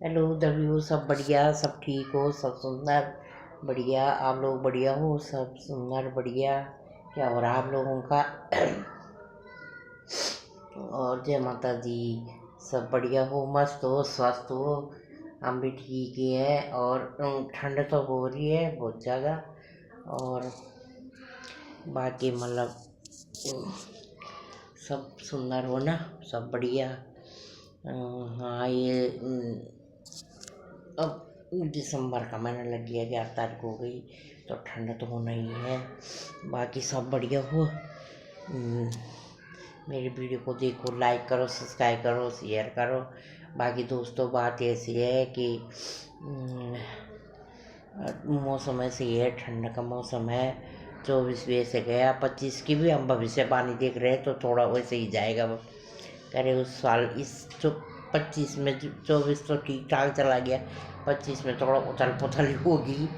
Hello दबियो, सब बढ़िया, सब ठीक हो, सब सुंदर बढ़िया। आप लोग बढ़िया हो, सब सुंदर बढ़िया। क्या हो रहा आप लोगों का? और जय माता दी। सब बढ़िया हो, मस्त हो, स्वस्थ हो। हम भी ठीक ही है। और ठंड तो हो रही है बहुत ज़्यादा। और बाकी मतलब सब सुंदर हो ना, सब बढ़िया। हाँ, ये अब दिसंबर का महीना लग गया, 11 तारीख हो गई, तो ठंड तो होना ही है। बाकी सब बढ़िया हो। मेरी वीडियो को देखो, लाइक करो, सब्सक्राइब करो, शेयर करो। बाकी दोस्तों, बात ऐसी है कि मौसम ऐसे ही है, ठंड का मौसम है। 24 वैसे गया, 25 की भी हम भविष्यवाणी देख रहे हैं, तो थोड़ा वैसे ही जाएगा। करे उस साल इस जो 25 में 24 तो ठीक ठाक चला गया, 25 में थोड़ा उथल पुथल होगी।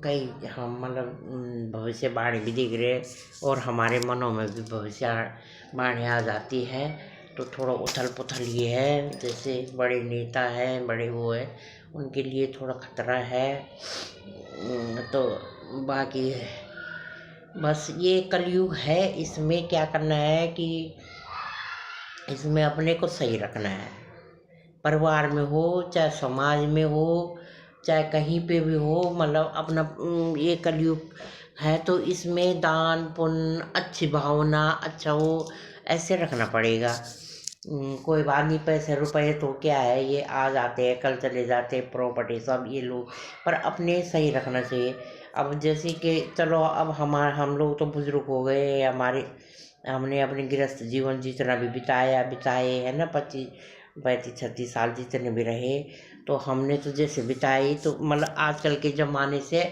कई हम मतलब भविष्यवाणी भी देख रहे हैं, और हमारे मनों में भी भविष्यवाणी आ जाती है, तो थोड़ा उथल पुथल ये है। जैसे बड़े नेता हैं, बड़े वो है, उनके लिए थोड़ा खतरा है। तो बाकी बस ये कलयुग है, इसमें क्या करना है कि इसमें अपने को सही रखना है। परिवार में हो, चाहे समाज में हो, चाहे कहीं पे भी हो, मतलब अपना ये कलयुग है, तो इसमें दान पुण्य, अच्छी भावना, अच्छा वो ऐसे रखना पड़ेगा। कोई बात नहीं, पैसे रुपए तो क्या है, ये आ जाते हैं, कल चले जाते हैं, प्रॉपर्टी सब ये लोग, पर अपने सही रखना चाहिए। अब जैसे कि चलो, अब हम लोग तो बुजुर्ग हो गए, हमने अपने गृहस्थ जीवन जितना भी बिताए है ना, 25 35 36 साल जितने भी रहे, तो हमने तो जैसे बिताई, तो मतलब आजकल के ज़माने से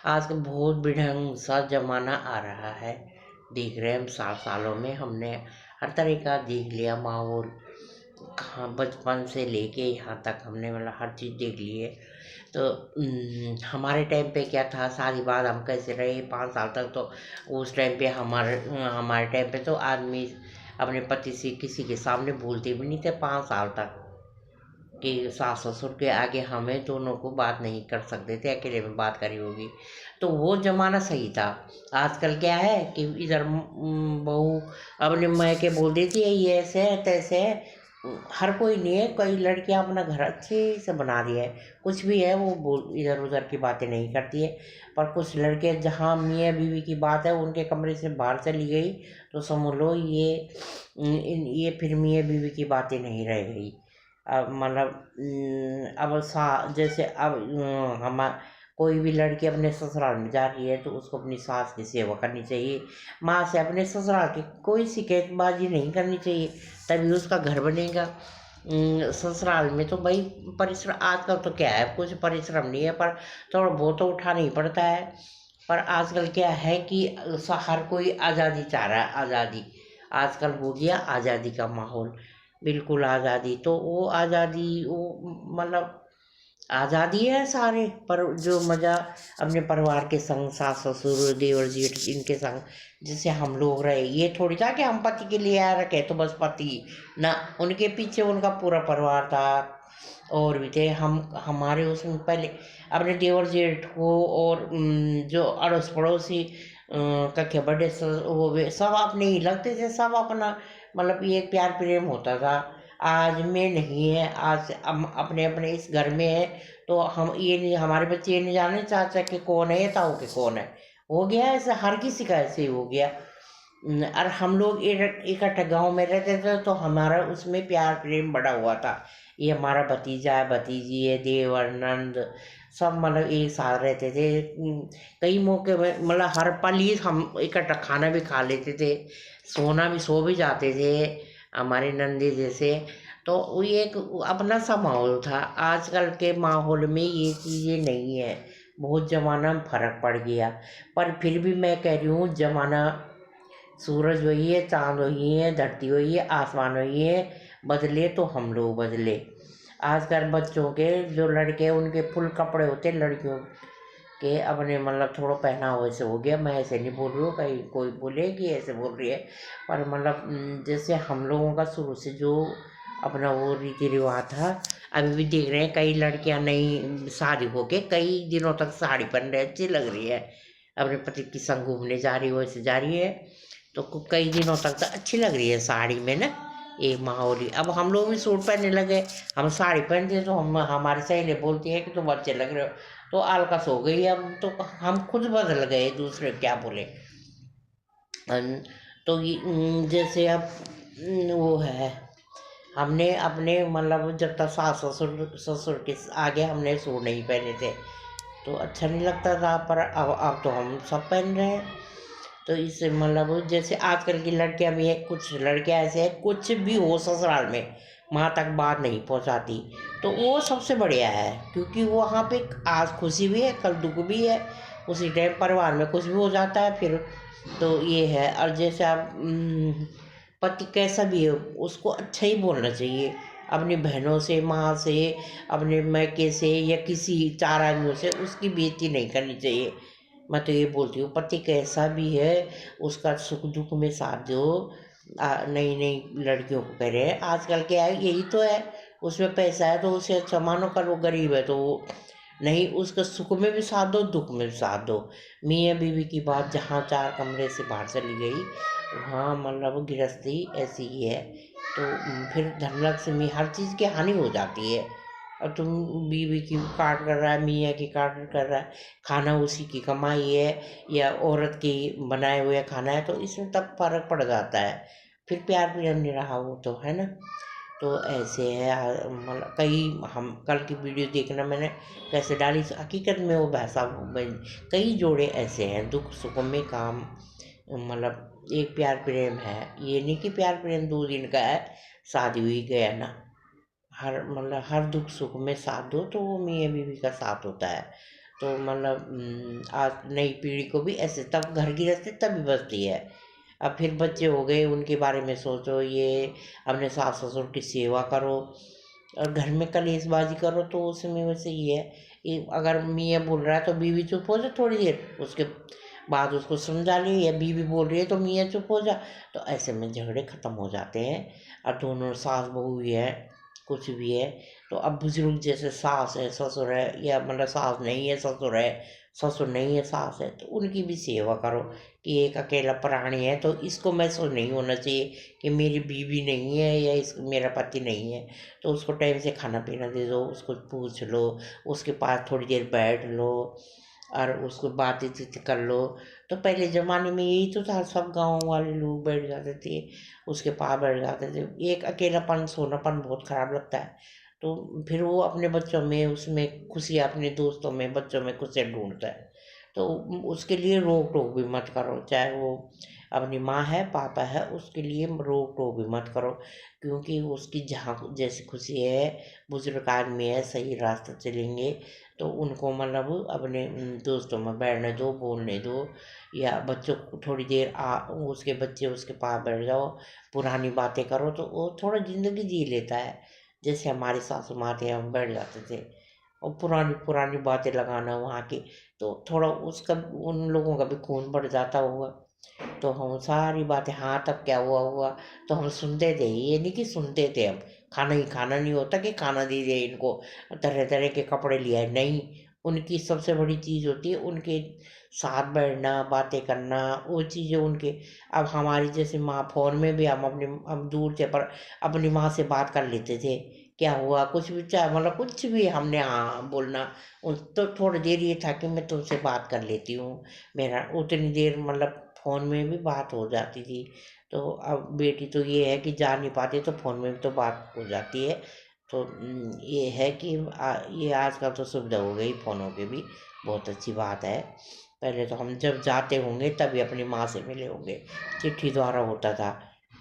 आजकल बहुत बेढंग सा ज़माना आ रहा है। देख रहे हैं हम, 7 सालों में हमने हर तरह का देख लिया माहौल। कहाँ बचपन से लेके यहाँ तक हमने मतलब हर चीज़ देख ली है। तो हमारे टाइम पे क्या था, शादी बाद हम कैसे रहे 5 साल तक, तो उस टाइम पे हमारे टाइम पे तो आदमी अपने पति से किसी के सामने बोलते भी नहीं थे 5 साल तक, कि सास ससुर के आगे हमें दोनों को बात नहीं कर सकते थे, अकेले में बात करी होगी। तो वो ज़माना सही था। आजकल क्या है कि इधर बहू अपने मायके बोल देती है, ये ऐसे है तैसे है। हर कोई नहीं है, कई लड़कियां अपना घर अच्छे से बना रही है, कुछ भी है वो बोल इधर उधर की बातें नहीं करती है। पर कुछ लड़के जहाँ मियाँ बीवी की बात है, उनके कमरे से बाहर चली गई, तो समझ लो ये फिर मियाँ बीवी की बातें नहीं रह गई। अब मतलब अब सा जैसे अब हम कोई भी लड़की अपने ससुराल में जा रही है, तो उसको अपनी सास की सेवा करनी चाहिए। माँ से अपने ससुराल की कोई शिकायतबाजी नहीं करनी चाहिए, तभी उसका घर बनेगा। ससुराल में तो भाई परिश्रम, आजकल तो क्या है, कुछ परिश्रम नहीं है, पर थोड़ा बहुत तो उठाना ही पड़ता है। पर आजकल क्या है कि हर कोई आज़ादी चाह रहा है, आज़ादी। आजकल हो गया आज़ादी का माहौल, बिल्कुल आज़ादी। तो वो आज़ादी वो मतलब आज़ादी है सारे, पर जो मज़ा अपने परिवार के संग, सास ससुर देवर जेठ इनके संग जैसे हम लोग रहे, ये थोड़ी था कि हम पति के लिए आ रखे तो बस पति ना, उनके पीछे उनका पूरा परिवार था, और भी थे। हमारे उसमें पहले अपने देवर जेठ को और जो अड़ोस पड़ोसी कखे बड़े वो भी सब अपने ही लगते थे, सब अपना मतलब ये प्यार प्रेम होता था। आज में नहीं है, आज हम अपने अपने इस घर में है, तो हम ये नहीं, हमारे बच्चे ये नहीं जाने चाचा के कौन है, ताऊ के कौन है। हो गया ऐसा, हर किसी का ऐसे ही हो गया। और हम लोग इकट्ठे गांव में रहते थे, तो हमारा उसमें प्यार प्रेम बड़ा हुआ था। ये हमारा भतीजा है, भतीजी है, देवर नंद, सब मतलब एक साथ रहते थे। कई मौके में मतलब हर पल ही हम इकट्ठा खाना भी खा लेते थे, सोना भी सो भी जाते थे हमारे नंदे जैसे। तो वो एक अपना सा माहौल था। आजकल के माहौल में ये चीज़ें नहीं है, बहुत ज़माना में फ़र्क पड़ गया। पर फिर भी मैं कह रही हूँ, ज़माना सूरज वही है, चाँद वही है, धरती वही है, आसमान वही है। बदले तो हम लोग बदले। आजकल बच्चों के जो लड़के हैं, उनके फुल कपड़े होते हैं, लड़कियों के अपने मतलब थोड़ा पहनावा वैसे हो गया। मैं ऐसे नहीं बोल रही हूँ, कहीं कोई बोले कि ऐसे बोल रही है, पर मतलब जैसे हम लोगों का शुरू से जो अपना वो रीति रिवाज था। अभी भी देख रहे हैं कई लड़कियां नई शादी होके कई दिनों तक साड़ी पहन रहे, अच्छी लग रही है, अपने पति के संग घूमने जा रही है, वैसे जा रही है तो कई दिनों तक तो अच्छी लग रही है साड़ी में ना, एक माहौल ही। अब हम लोग भी सूट पहनने लगे, हम साड़ी पहनते हैं तो हम हमारी सहेली बोलती है कि तुम अच्छे लग रहे हो, तो आलकस हो गई। अब तो हम खुद बदल गए, दूसरे क्या बोले। तो ये जैसे अब वो है, हमने अपने मतलब जब तक सास ससुर ससुर के आगे हमने सूट नहीं पहने थे तो अच्छा नहीं लगता था, पर अब तो हम सब पहन रहे हैं। तो इससे मतलब जैसे आजकल की लड़कियां भी है, कुछ लड़कियां ऐसे हैं कुछ भी हो ससुराल में वहाँ तक बात नहीं पहुँचाती, तो वो सबसे बढ़िया है, क्योंकि वो वहाँ पे आज खुशी भी है कल दुख भी है, उसी टाइम परिवार में कुछ भी हो जाता है फिर। तो ये है। और जैसे आप पति कैसा भी हो उसको अच्छा ही बोलना चाहिए, अपनी बहनों से, माँ से, अपने मैके से या किसी चार आदमियों से उसकी बेइज्जती नहीं करनी चाहिए। मैं तो ये बोलती हूँ पति कैसा भी है उसका सुख दुख में साथ दो। नई नई लड़कियों को कह रहे हैं आजकल क्या है, यही तो है, उसमें पैसा है तो उसे अच्छा मानो, कर वो गरीब है तो वो नहीं, उसका सुख में भी साथ दो दुख में भी साथ दो। मियाँ बीवी की बात जहाँ चार कमरे से बाहर चली गई वहाँ मतलब गृहस्थी ऐसी ही है। तो फिर धनलक्ष्मी हर चीज़ की हानि हो जाती है। और तुम बीवी की काट कर रहा है, मियाँ की काट कर रहा है, खाना उसी की कमाई है या औरत की बनाए हुए खाना है, तो इसमें तब फर्क पड़ जाता है, फिर प्यार प्रेम नहीं रहा वो तो है ना। तो ऐसे है मतलब कई, हम कल की वीडियो देखना मैंने कैसे डाली, हकीकत में वो वैसा कई जोड़े ऐसे हैं दुख सुख में काम, मतलब एक प्यार प्रेम है, ये नहीं कि प्यार प्रेम 2 दिन का है, शादी हुई गया ना। हर मतलब हर दुख सुख में साथ दो तो वो मियाँ बीवी का साथ होता है। तो मतलब आज नई पीढ़ी को भी ऐसे, तब घर गृहस्थी तभी बचती है। अब फिर बच्चे हो गए उनके बारे में सोचो, ये अपने सास ससुर की सेवा करो और घर में कलेशबाजी करो, तो उसमें वैसे ही है कि अगर मियाँ बोल रहा है तो बीवी चुप हो जा थोड़ी देर, उसके बाद उसको समझा ले, या बीवी बोल रही है तो मियाँ चुप हो जा, तो ऐसे में झगड़े ख़त्म हो जाते हैं। और दोनों सास बहू भी है कुछ भी है, तो अब बुजुर्ग जैसे सास है ससुर है, या मतलब सास नहीं है ससुर है, ससुर नहीं है सास है, तो उनकी भी सेवा करो। कि एक अकेला प्राणी है तो इसको महसूस नहीं होना चाहिए कि मेरी बीवी नहीं है या इस मेरा पति नहीं है, तो उसको टाइम से खाना पीना दे दो, उसको पूछ लो, उसके पास थोड़ी देर बैठ लो और उसको बातें चीत कर लो। तो पहले ज़माने में यही तो था, सब गाँव वाले लोग बैठ जाते थे, उसके पास बैठ जाते थे। एक अकेलापन सोनापन बहुत ख़राब लगता है, तो फिर वो अपने बच्चों में उसमें खुशी, अपने दोस्तों में बच्चों में खुशियाँ ढूंढता है। तो उसके लिए रोक टोक भी मत करो, चाहे वो अपनी माँ है पापा है, उसके लिए रोक टोक भी मत करो, क्योंकि उसकी जहाँ जैसी खुशी है, बुजुर्ग आदमी है सही रास्ते चलेंगे, तो उनको मतलब अपने दोस्तों में बैठने दो, बोलने दो, या बच्चों को थोड़ी देर उसके बच्चे उसके पास बैठ जाओ, पुरानी बातें करो, तो वो थोड़ा ज़िंदगी जी लेता है। जैसे हमारी सासू माँ थे, हम बैठ जाते थे और पुरानी पुरानी बातें लगाना वहाँ की, तो थोड़ा उसका उन लोगों का भी खून बढ़ जाता होगा, तो हम सारी बातें, हाँ तब क्या हुआ हुआ, तो हम सुनते थे, ये नहीं कि सुनते थे हम, खाना ही खाना नहीं होता कि खाना दे दिया इनको, तरह तरह के कपड़े लिया है, नहीं। उनकी सबसे बड़ी चीज़ होती है उनके साथ बैठना, बातें करना, वो चीज़ें उनके। अब हमारी जैसे माँ, फोन में भी हम दूर थे पर अपनी माँ से बात कर लेते थे, क्या हुआ कुछ भी, चाहे मतलब कुछ भी हमने हाँ बोलना, तो थोड़ी देर ये था कि मैं तुमसे बात कर लेती हूँ, मेरा उतनी देर मतलब फ़ोन में भी बात हो जाती थी। तो अब बेटी तो ये है कि जा नहीं पाती तो फ़ोन में भी तो बात हो जाती है। तो ये है कि ये आजकल तो सुविधा हो गई फ़ोनों की भी, बहुत अच्छी बात है। पहले तो हम जब जाते होंगे तभी अपनी माँ से मिले होंगे, चिट्ठी द्वारा होता था,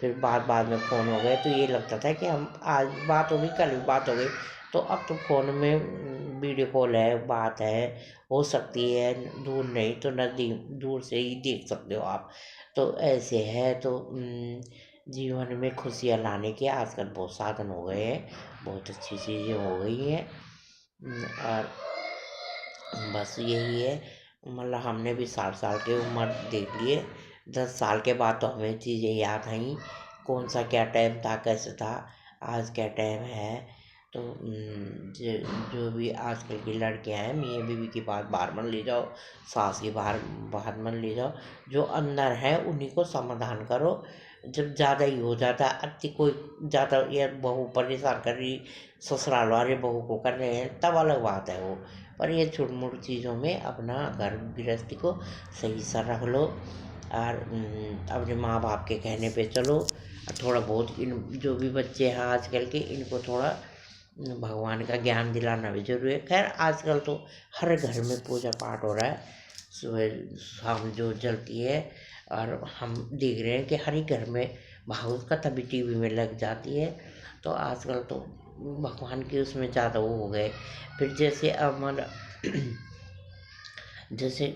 फिर बाद बाद में फ़ोन हो गए तो ये लगता था कि हम आज बात हो गई कल भी बात हो गई। तो अब तो फ़ोन में वीडियो कॉल है, बात है, हो सकती है, दूर नहीं तो नज़दीक, दूर से ही देख सकते हो आप। तो ऐसे है, तो जीवन में खुशियाँ लाने के आजकल बहुत साधन हो गए हैं, बहुत अच्छी चीज़ें हो गई हैं। और बस यही है, मतलब हमने भी 60 साल की उम्र देख लिए, 10 साल के बाद तो हमें चीज़ें याद आई, कौन सा क्या टाइम था कैसे था। आज का टाइम है। तो जो भी आजकल की लड़कियां हैं, मियाँ बीवी की बात बाहर मत ले जाओ, सास की बाहर बाहर मत ले जाओ। जो अंदर है उन्हीं को समाधान करो। जब ज़्यादा ही हो जाता है, अति कोई ज़्यादा ये बहू परेशान कर रही, ससुराल वाले बहू को कर रहे हैं, तब अलग बात है वो। पर ये छोटी मोटी चीज़ों में अपना घर गृहस्थी को सही सा रख लो, और अपने माँ बाप के कहने पे चलो। और थोड़ा बहुत इन जो भी बच्चे हैं आजकल के, इनको थोड़ा भगवान का ज्ञान दिलाना भी जरूरी है। खैर आजकल तो हर घर में पूजा पाठ हो रहा है, सुबह शाम जो जलती है। और हम देख रहे हैं कि हर एक घर में भागवत कथा भी टीवी में लग जाती है। तो आजकल तो भगवान के उसमें ज़्यादा वो हो गए। फिर जैसे अब मतलब जैसे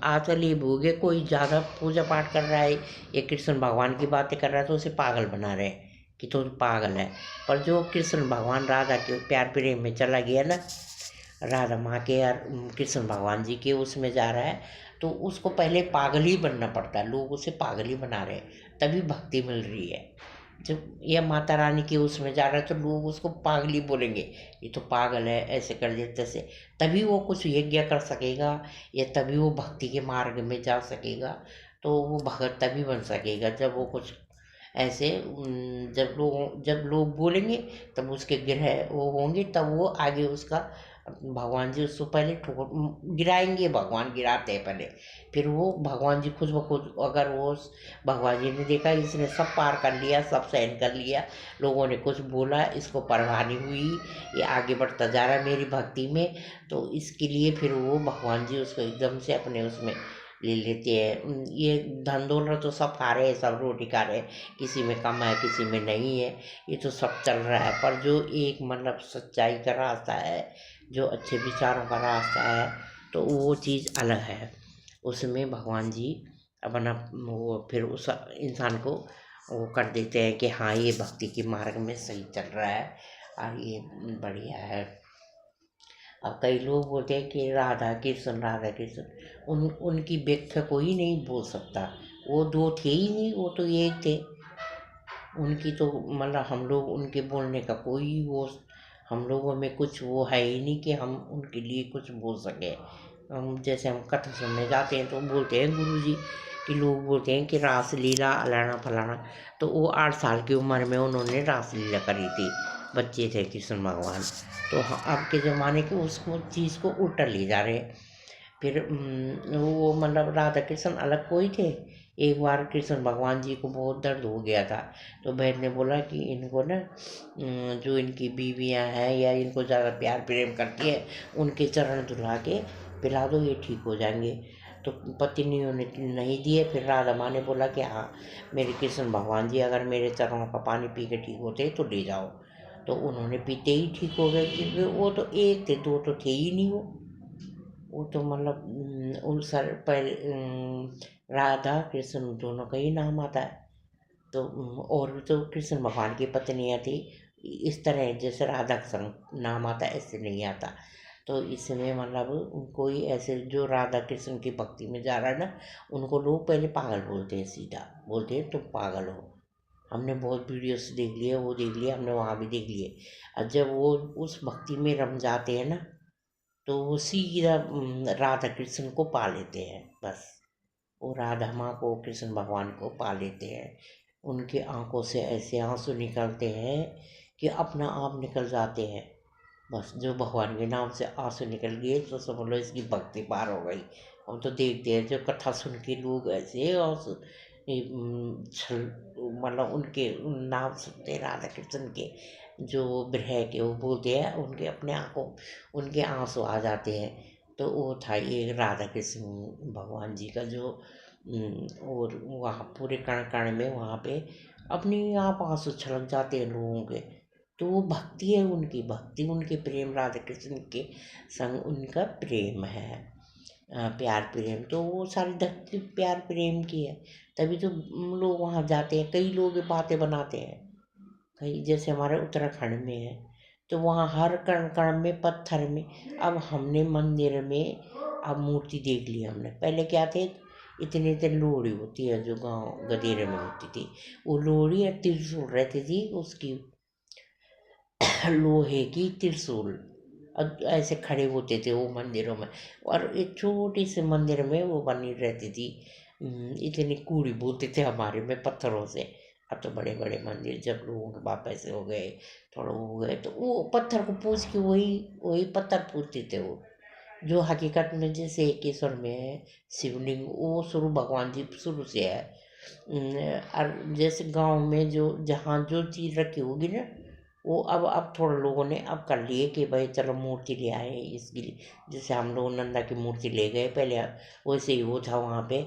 आजकल ये हो गया, कोई ज़्यादा पूजा पाठ कर रहा है या कृष्ण भगवान की बातें कर रहा है तो उसे पागल बना रहे हैं कि तो पागल है। पर जो कृष्ण भगवान राधा के प्यार प्रेम में चला गया ना, राधा माँ के और कृष्ण भगवान जी के उसमें जा रहा है, तो उसको पहले पागल ही बनना पड़ता है। लोग उसे पागल ही बना रहे हैं, तभी भक्ति मिल रही है। जब यह माता रानी के उसमें जा रहा है तो लोग उसको पागल ही बोलेंगे, ये तो पागल है, ऐसे कर दे तैसे। तभी वो कुछ यज्ञ कर सकेगा, या तभी वो भक्ति के मार्ग में जा सकेगा। तो वो भगत तभी बन सकेगा जब वो कुछ ऐसे जब लोग बोलेंगे, तब उसके ग्रह वो होंगे, तब वो आगे उसका भगवान जी उसको पहले ठोकर गिराएंगे। भगवान गिराते हैं पहले, फिर वो भगवान जी खुद ब खुद, अगर वो भगवान जी ने देखा इसने सब पार कर लिया, सब सहन कर लिया, लोगों ने कुछ बोला, इसको परवाह नहीं हुई, ये आगे बढ़ता जा रहा है मेरी भक्ति में, तो इसके लिए फिर वो भगवान जी उसको एकदम से अपने उसमें ले लेते हैं। ये धन दौलत तो सब खा रहे हैं, सब रोटी खा रहे हैं, किसी में कम है किसी में नहीं है, ये तो सब चल रहा है। पर जो एक मतलब सच्चाई का रास्ता है, जो अच्छे विचारों का रास्ता है, तो वो चीज़ अलग है। उसमें भगवान जी अपना वो फिर उस इंसान को वो कर देते हैं कि हाँ ये भक्ति के मार्ग में सही चल रहा है और ये बढ़िया है। अब कई लोग बोलते हैं कि राधा कृष्ण, उनकी व्याख्या कोई नहीं बोल सकता। वो दो थे ही नहीं, वो तो एक थे। उनकी तो मतलब हम लोग उनके बोलने का कोई वो, हम लोगों में कुछ वो है ही नहीं कि हम उनके लिए कुछ बोल सकें। हम जैसे हम कथा सुनने जाते हैं तो बोलते हैं गुरुजी, कि लोग बोलते हैं कि रासलीला अलाना फलाना, तो वो 8 साल की उम्र में उन्होंने रासलीला करी थी, बच्चे थे कृष्ण भगवान। तो अब के ज़माने के उसको चीज़ को उल्टा ले जा रहे हैं। फिर वो मतलब राधा कृष्ण अलग कोई थे। एक बार कृष्ण भगवान जी को बहुत दर्द हो गया था, तो बहन ने बोला कि इनको ना जो इनकी बीवियां हैं या इनको ज़्यादा प्यार प्रेम करती है, उनके चरण धुला के पिला दो, ये ठीक हो जाएंगे। तो पत्नियों ने नहीं दिए। फिर राधा माँ ने बोला कि हाँ मेरे कृष्ण भगवान जी अगर मेरे चरणों का पानी पी के ठीक होते तो ले जाओ। तो उन्होंने पीते ही ठीक हो गए, क्योंकि वो तो एक थे, दो तो थे ही नहीं वो तो मतलब उन सर पर राधा कृष्ण दोनों का ही नाम आता है। तो और तो कृष्ण भगवान की पत्नियां थी, इस तरह जैसे राधा कृष्ण नाम आता है ऐसे नहीं आता। तो इसमें मतलब कोई ऐसे जो राधा कृष्ण की भक्ति में जा रहा है ना, उनको लोग पहले पागल बोलते हैं, सीधा बोलते हैं तुम पागल हो। हमने बहुत वीडियोस देख लिए, वो देख लिया हमने, वहाँ भी देख लिए। और जब वो उस भक्ति में रम जाते हैं ना, तो वो सीधा राधा कृष्ण को पा लेते हैं बस। वो राधा माँ को कृष्ण भगवान को पा लेते हैं। उनकी आंखों से ऐसे आंसू निकलते हैं कि अपना आप निकल जाते हैं। बस जो भगवान के नाम से आंसू निकल गए तो समझ लो इसकी भक्ति पार हो गई। हम तो देखते हैं जो कथा सुन के लोग ऐसे आंसू मतलब उनके नाम सुनते हैं राधा कृष्ण के, जो विरह के वो बोलते हैं, उनके अपने आंखों उनके आंसू आ जाते हैं। तो वो था ये राधा कृष्ण भगवान जी का जो और वहाँ पूरे कण कण में वहाँ पे अपने आप आंसू छलक जाते हैं लोगों के। तो वो भक्ति है, उनकी भक्ति, उनके प्रेम, राधा कृष्ण के संग उनका प्रेम है। प्यार प्रेम तो वो सारी धरती प्यार प्रेम की है। तभी तो लोग वहाँ जाते हैं। कई लोग ये बातें बनाते हैं, कई जैसे हमारे उत्तराखंड में है, तो वहाँ हर कण कण में पत्थर में, अब हमने मंदिर में अब मूर्ति देख ली हमने। पहले क्या थे, इतने इतने लोहड़ी होती है जो गांव गदेरे में होती थी, वो लोहड़ी या त्रिशूल रहती थी उसकी, लोहे की त्रिशूल ऐसे खड़े होते थे वो मंदिरों में। और एक छोटी से मंदिर में वो बनी रहती थी। इतनी कूड़ी बोलते थे हमारे में पत्थरों से। अब तो बड़े बड़े मंदिर जब लोगों के बाप ऐसे हो गए, थोड़ा हो गए, तो वो पत्थर को पूछ के वही वही पत्थर पूछते थे वो। जो हकीकत में जैसे एकेश्वर में है शिवलिंग, वो शुरू भगवान जी शुरू से है। और जैसे गांव में जो जहाँ जो चीज़ रखी होगी ना, वो अब थोड़ा लोगों ने अब कर लिए कि भाई चलो मूर्ति ले आए इसके लिए। जैसे हम लोग नंदा की मूर्ति ले गए पहले, वैसे ही वो था वहाँ पे।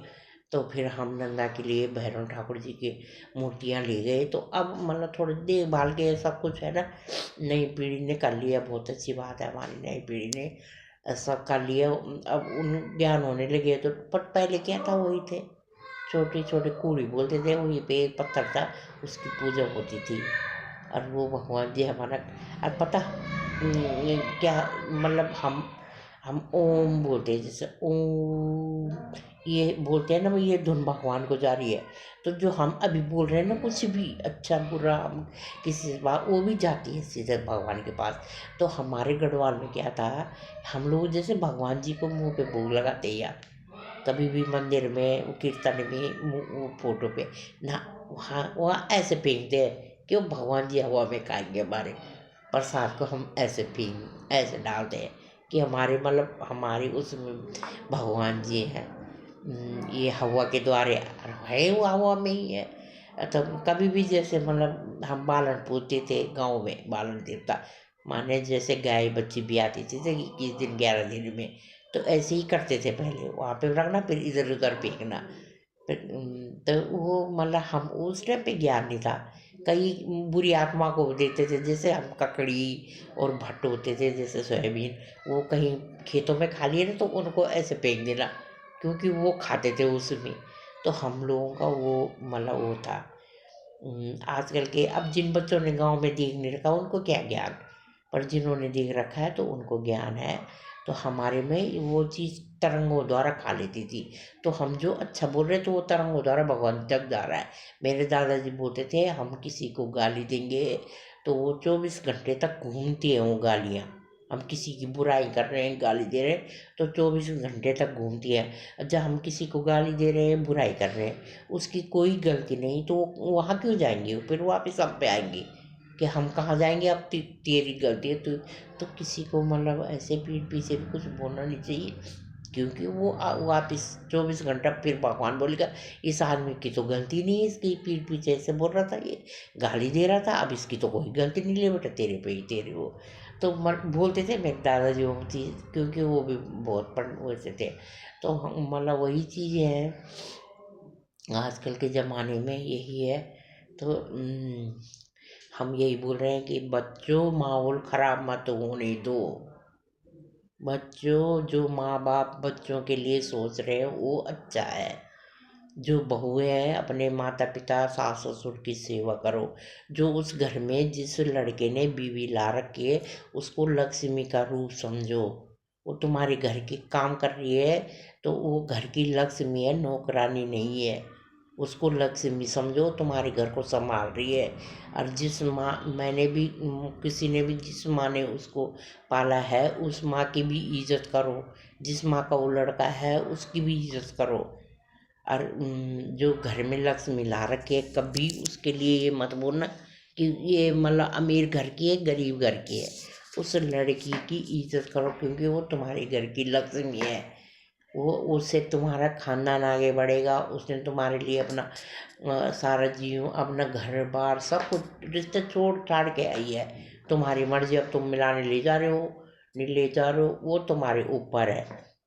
तो फिर हम नंदा के लिए भैरव ठाकुर जी की मूर्तियाँ ले गए। तो अब मतलब थोड़ी देखभाल के सब कुछ है ना, नई पीढ़ी ने कर लिया। बहुत अच्छी बात है, हमारी नई पीढ़ी ने सब कर लिया। अब उन ज्ञान होने लगे। तो पर पहले क्या था, वही थे छोटे छोटे कूड़ी बोलते थे, वहीं पे एक पत्थर था, उसकी पूजा होती थी। और वो भगवान जी हमारा। और पता क्या मतलब हम ओम बोलते हैं, जैसे ओम ये बोलते हैं ना, ये धुन भगवान को जा रही है। तो जो हम अभी बोल रहे हैं ना, कुछ भी अच्छा बुरा हम किसी से बात, वो भी जाती है सीधे भगवान के पास। तो हमारे गढ़वाल में क्या था, हम लोग जैसे भगवान जी को मुंह पे भोग लगाते हैं, या कभी भी मंदिर में कीर्तन में वो फोटो पे ना, वहाँ वहाँ ऐसे फेंकते हैं कि वो भगवान जी हवा में खाएंगे हमारे प्रसाद को। हम ऐसे फेंक ऐसे डालते हैं कि हमारे मतलब हमारी उसमें भगवान जी हैं। ये हवा के द्वारे है, वो हवा में ही है। तो कभी भी जैसे मतलब हम बालन पूजते थे गाँव में, बालन देवता माने जैसे गाय बच्ची भी आती थी तो 21 दिन 11 दिन में, तो ऐसे ही करते थे पहले, वहाँ पे रखना फिर इधर उधर फेंकना। फिर तो वो मतलब हम उस टाइम पे ज्ञान नहीं था। कई बुरी आत्मा को देते थे, जैसे हम ककड़ी और भट्ट होते थे जैसे सोयाबीन, वो कहीं खेतों में खा लिए ना, तो उनको ऐसे फेंक देना, क्योंकि वो खाते थे उसमें। तो हम लोगों का वो मतलब वो था। आजकल के अब जिन बच्चों ने गांव में देख नहीं रखा उनको क्या ज्ञान, पर जिन्होंने देख रखा है तो उनको ज्ञान है। तो हमारे में वो चीज़ तरंगों द्वारा खा लेती थी। तो हम जो अच्छा बोल रहे तो वो तरंगों द्वारा भगवान तक जा रहा है। मेरे दादाजी बोलते थे, हम किसी को गाली देंगे तो वो 24 घंटे तक घूमती है वो गालियाँ। हम किसी की बुराई कर रहे हैं, गाली दे रहे हैं, तो 24 घंटे तक घूमती है। जब हम किसी को गाली दे रहे हैं, बुराई कर रहे हैं, उसकी कोई गलती नहीं, तो वहाँ क्यों जाएंगे, फिर वापस हम पे आएंगे कि हम कहाँ जाएंगे, अब तेरी गलती है। तो किसी को मतलब ऐसे पीठ पीछे भी कुछ बोलना नहीं चाहिए, क्योंकि वो वापिस 24 घंटा फिर भगवान बोलेगा इस आदमी की तो गलती नहीं है, इसकी पीठ पीछे ऐसे बोल रहा था, ये गाली दे रहा था, अब इसकी तो कोई गलती नहीं ले बेटा, तेरे पे ही तेरे वो। तो बोलते थे मेरे दादाजी वो चीज़, क्योंकि वो भी बहुत पढ़ वैसे थे। तो मतलब वही चीज़ है, आजकल के ज़माने में यही है। तो हम यही बोल रहे हैं कि बच्चों माहौल ख़राब मत होने दो। बच्चों, जो माँ बाप बच्चों के लिए सोच रहे हैं वो अच्छा है। जो बहुएं हैं अपने माता पिता सास ससुर की सेवा करो। जो उस घर में जिस लड़के ने बीवी ला रखी है उसको लक्ष्मी का रूप समझो। वो तुम्हारे घर की काम कर रही है, तो वो घर की लक्ष्मी है, नौकरानी नहीं है। उसको लक्ष्मी समझो, तुम्हारे घर को संभाल रही है। और जिस माँ मैंने भी किसी ने भी जिस माँ ने उसको पाला है उस माँ की भी इज्जत करो। जिस माँ का वो लड़का है उसकी भी इज्जत करो। और जो घर में लक्ष्मी ला रखी है, कभी उसके लिए ये मत बोलना कि ये मतलब अमीर घर की है गरीब घर की है। उस लड़की की इज्जत करो, क्योंकि वो तुम्हारे घर की लक्ष्मी है। वो उससे तुम्हारा खानदान आगे बढ़ेगा। उसने तुम्हारे लिए अपना सारा जीवन, अपना घर बार सब कुछ रिश्ते छोड़ छाड़ के आई है। तुम्हारी मर्जी, अब तुम मिलाने ले जा रहे हो नहीं ले जा रहे हो वो तुम्हारे ऊपर है।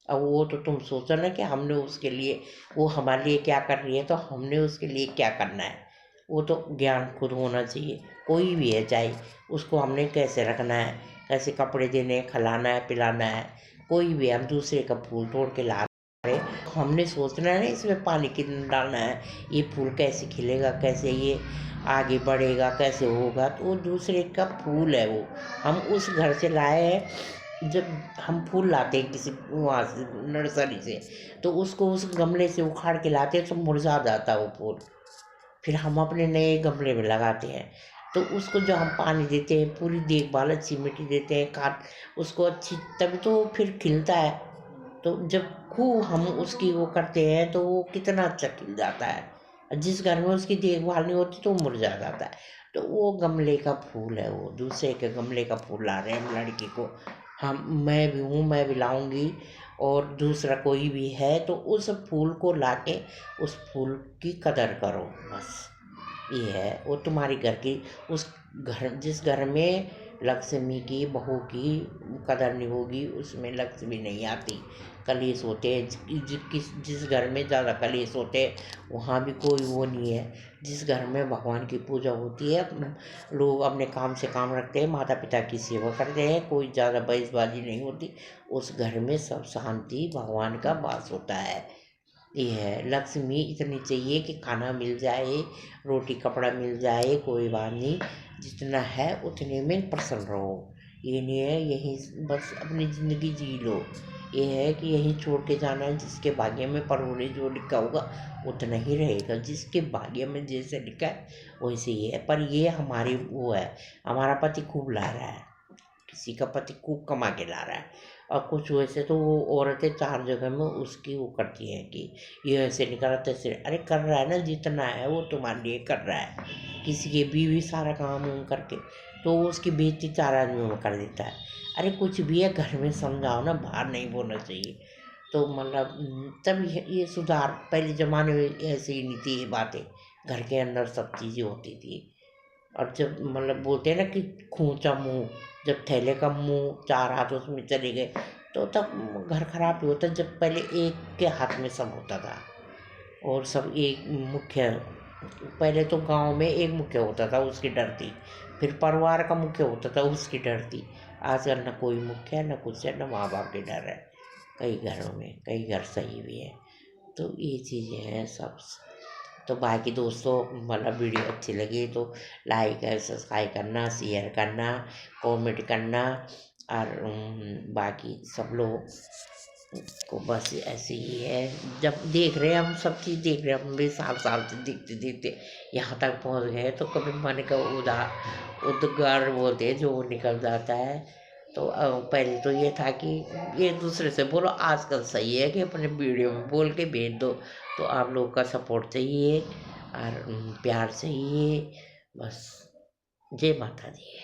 अब वो तो तुम सोचो ना कि हमने उसके लिए, वो हमारे लिए क्या कर रही है तो हमने उसके लिए क्या करना है। वो तो ज्ञान खुद होना चाहिए, कोई भी है चाहे, उसको हमने कैसे रखना है, कैसे कपड़े देने, खिलाना है पिलाना है। कोई भी, हम दूसरे का फूल तोड़ के ला रहे, हमने सोचना है ना इसमें पानी कितना डालना है, ये फूल कैसे खिलेगा, कैसे ये आगे बढ़ेगा, कैसे होगा। तो वो दूसरे का फूल है, वो हम उस घर से लाए हैं। जब हम फूल लाते हैं किसी वहाँ से नर्सरी से, तो उसको उस गमले से उखाड़ के लाते हैं तो मुरझा जाता है वो फूल। फिर हम अपने नए गमले में लगाते हैं। तो उसको जो हम पानी देते हैं, पूरी देखभाल अच्छी मिट्टी देते हैं, खाद उसको अच्छी, तभी तो वो फिर खिलता है। तो जब खूब हम उसकी वो करते हैं तो वो कितना अच्छा खिल जाता है। जिस घर में उसकी देखभाल नहीं होती तो वो मुरझा जाता है। तो वो गमले का फूल है, वो दूसरे के गमले का फूल ला रहे हैं हम लड़की को। हम मैं भी हूँ, मैं भी लाऊंगी, और दूसरा कोई भी है तो उस फूल को लाके उस फूल की कदर करो बस। ये है वो तुम्हारी घर की, उस घर, जिस घर में लक्ष्मी की, बहू की कदर नहीं होगी उसमें लक्ष्मी नहीं आती। कलेश होते हैं, जिस घर में ज़्यादा कलेश होते हैं वहाँ भी कोई वो नहीं है। जिस घर में भगवान की पूजा होती है, लोग अपने काम से काम रखते हैं, माता पिता की सेवा करते हैं, कोई ज़्यादा बहसबाजी नहीं होती, उस घर में सब शांति, भगवान का वास होता है। ये है लक्ष्मी इतनी चाहिए कि खाना मिल जाए, रोटी कपड़ा मिल जाए, कोई बात नहीं, जितना है उतने में प्रसन्न रहो। ये नहीं है यहीं बस अपनी ज़िंदगी जी लो। ये है कि यहीं छोड़ के जाना है, जिसके भाग्य में परवरे जो लिखा होगा उतना ही रहेगा, जिसके भाग्य में जैसे लिखा है वैसे ही है। पर ये हमारी वो है, हमारा पति खूब ला रहा है, किसी का पति खूब कमा के ला रहा है, और कुछ वैसे तो वो औरतें चार जगह में उसकी वो करती हैं कि ये ऐसे नहीं कर रहा तैसे, अरे कर रहा है ना, जितना है वो तुम्हारे लिए कर रहा है। किसी की बीवी सारा काम वाम करके तो वो उसकी बेइज्जती चार आदमियों में कर देता है। अरे कुछ भी है घर में समझाओ ना, बाहर नहीं बोलना चाहिए। तो मतलब तब ये सुधार, पहले ज़माने में ऐसे ही नहीं थी ये बातें, घर के अंदर सब चीज़ें होती थी। और जब मतलब बोलते हैं ना कि खूंचा मुंह, जब थैले का मुंह चार हाथ उसमें चले गए तो तब घर खराब ही होता। जब पहले एक के हाथ में सब होता था और सब एक मुख्य, पहले तो गांव में एक मुख्य होता था उसकी डर थी, फिर परिवार का मुख्य होता था उसकी डर थी। आजकल न कोई मुख्य है, न कुछ है, न माँ बाप की डर है। कई घरों में, कई घर सही भी है। तो ये चीज़ें हैं सब। तो बाकी दोस्तों, मतलब वीडियो अच्छी लगी तो लाइक है, सब्सक्राइब करना, शेयर करना, कमेंट करना, और बाकी सब लोग को बस ऐसे ही है। जब देख रहे हैं हम, सब चीज़ देख रहे हैं, हम भी साल साल से देखते देखते यहाँ तक पहुँच गए, तो कभी मन का उद्गार बोलते हैं जो वो निकल जाता है। तो पहले तो ये था कि एक दूसरे से बोलो, आजकल सही है कि अपने वीडियो में बोल के भेज दो। तो आप लोग का सपोर्ट चाहिए और प्यार चाहिए बस। जय माता दी।